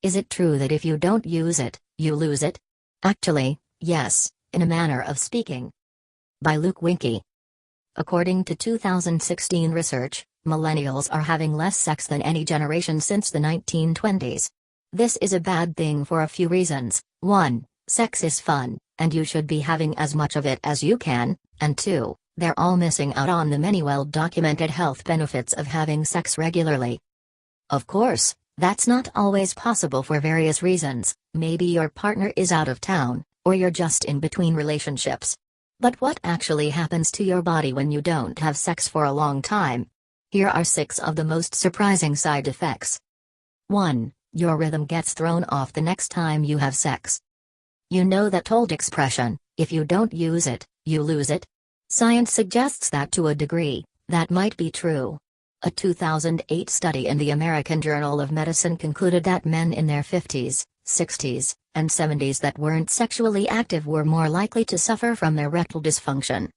Is it true that if you don't use it, you lose it? Actually, yes, in a manner of speaking. By Luke Winkie. According to 2016 research, millennials are having less sex than any generation since the 1920s. This is a bad thing for a few reasons. 1. Sex is fun, and you should be having as much of it as you can, and 2. They're all missing out on the many well-documented health benefits of having sex regularly. Of course, that's not always possible for various reasons. Maybe your partner is out of town, or you're just in between relationships. But what actually happens to your body when you don't have sex for a long time? Here are 6 of the most surprising side effects. 1. Your rhythm gets thrown off the next time you have sex. You know that old expression, if you don't use it, you lose it? Science suggests that to a degree, that might be true. A 2008 study in the American Journal of Medicine concluded that men in their 50s, 60s, and 70s that weren't sexually active were more likely to suffer from erectile dysfunction.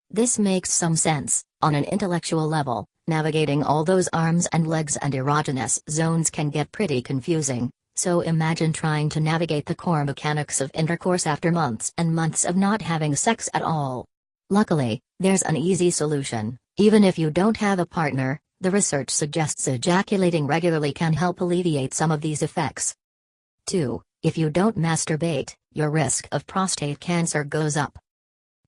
This makes some sense. On an intellectual level, navigating all those arms and legs and erogenous zones can get pretty confusing, so imagine trying to navigate the core mechanics of intercourse after months and months of not having sex at all. Luckily, there's an easy solution. Even if you don't have a partner, the research suggests ejaculating regularly can help alleviate some of these effects. 2. If you don't masturbate, your risk of prostate cancer goes up.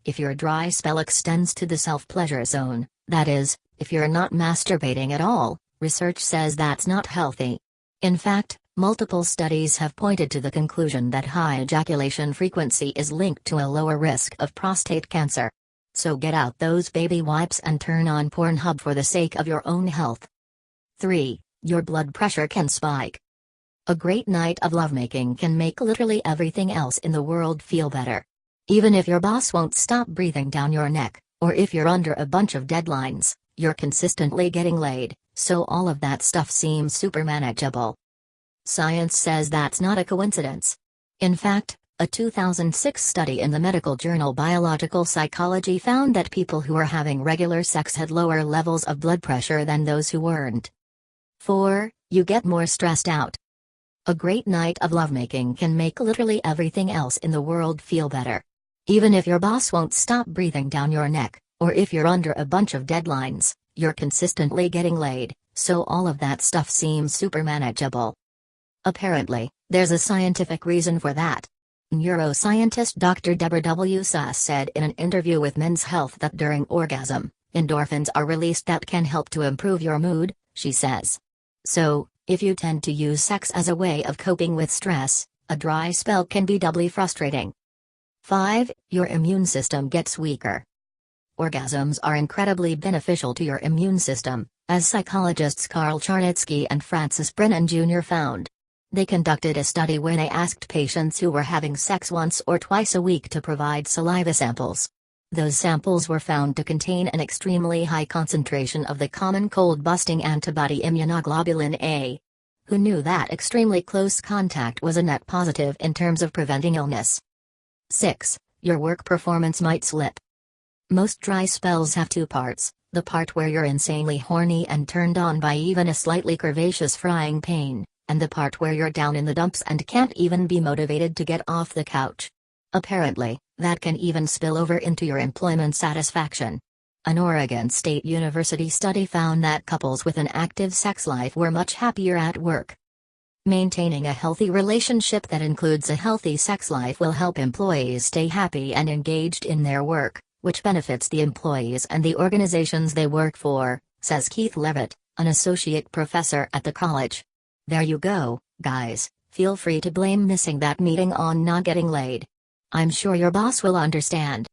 If your dry spell extends to the self-pleasure zone, that is, if you're not masturbating at all, research says that's not healthy. In fact, multiple studies have pointed to the conclusion that high ejaculation frequency is linked to a lower risk of prostate cancer. So get out those baby wipes and turn on Pornhub for the sake of your own health. 3. Your blood pressure can spike. A great night of lovemaking can make literally everything else in the world feel better. Even if your boss won't stop breathing down your neck, or if you're under a bunch of deadlines, you're consistently getting laid, so all of that stuff seems super manageable. Science says that's not a coincidence. In fact, a 2006 study in the medical journal Biological Psychology found that people who were having regular sex had lower levels of blood pressure than those who weren't. 4. You get more stressed out. A great night of lovemaking can make literally everything else in the world feel better. Even if your boss won't stop breathing down your neck, or if you're under a bunch of deadlines, you're consistently getting laid, so all of that stuff seems super manageable. Apparently, there's a scientific reason for that. Neuroscientist Dr. Deborah W. Suss said in an interview with Men's Health that during orgasm, endorphins are released that can help to improve your mood, she says. So, if you tend to use sex as a way of coping with stress, a dry spell can be doubly frustrating. 5. Your immune system gets weaker. Orgasms are incredibly beneficial to your immune system, as psychologists Carl Charnitsky and Francis Brennan Jr. found. They conducted a study where they asked patients who were having sex once or twice a week to provide saliva samples. Those samples were found to contain an extremely high concentration of the common cold-busting antibody immunoglobulin A. Who knew that extremely close contact was a net positive in terms of preventing illness? 6. Your work performance might slip. Most dry spells have 2 parts, the part where you're insanely horny and turned on by even a slightly curvaceous frying pan, and the part where you're down in the dumps and can't even be motivated to get off the couch. Apparently, that can even spill over into your employment satisfaction. An Oregon State University study found that couples with an active sex life were much happier at work. Maintaining a healthy relationship that includes a healthy sex life will help employees stay happy and engaged in their work, which benefits the employees and the organizations they work for, says Keith Levitt, an associate professor at the college. There you go, guys, feel free to blame missing that meeting on not getting laid. I'm sure your boss will understand.